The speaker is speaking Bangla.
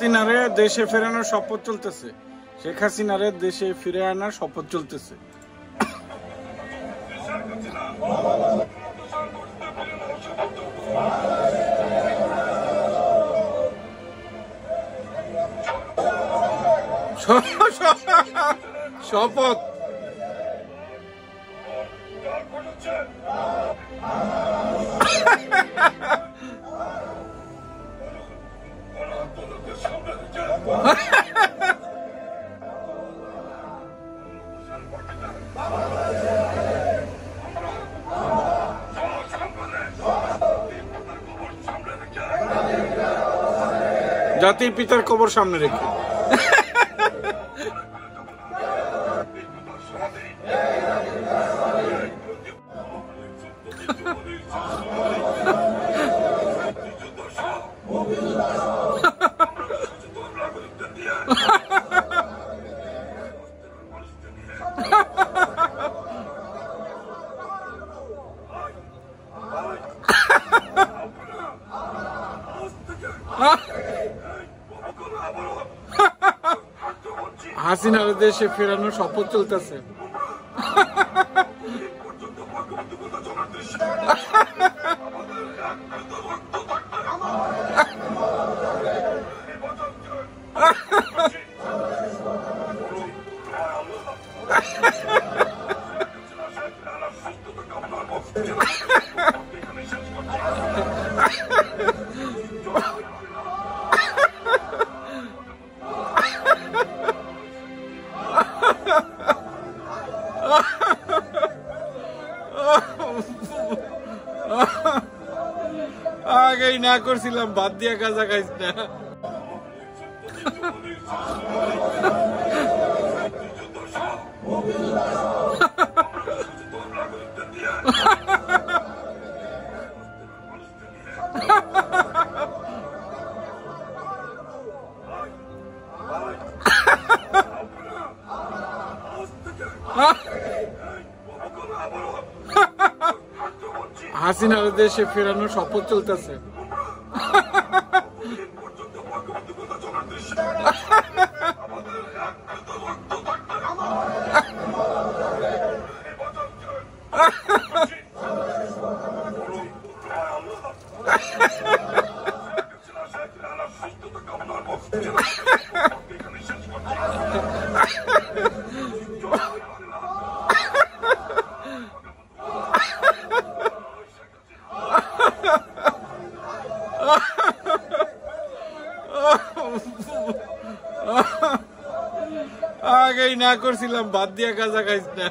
হাসিনারে দেশে ফেরানোর শপথ চলতেছে। শেখ হাসিনারে দেশে ফিরে আনার শপথ চলতেছে। শপথ জাতির পিতার কবর সামনে রেখে হাসিনার দেশে ফেরানোর শপথ চলতেছে। আগেই না করছিলাম, বাদ দিয়া গাঁজা খাইস না। হাসিনার দেশে ফেরানোর শপথ চলতেছে। আগেই না করছিলাম, বাদ দিয়া গাঁজা খাইস না।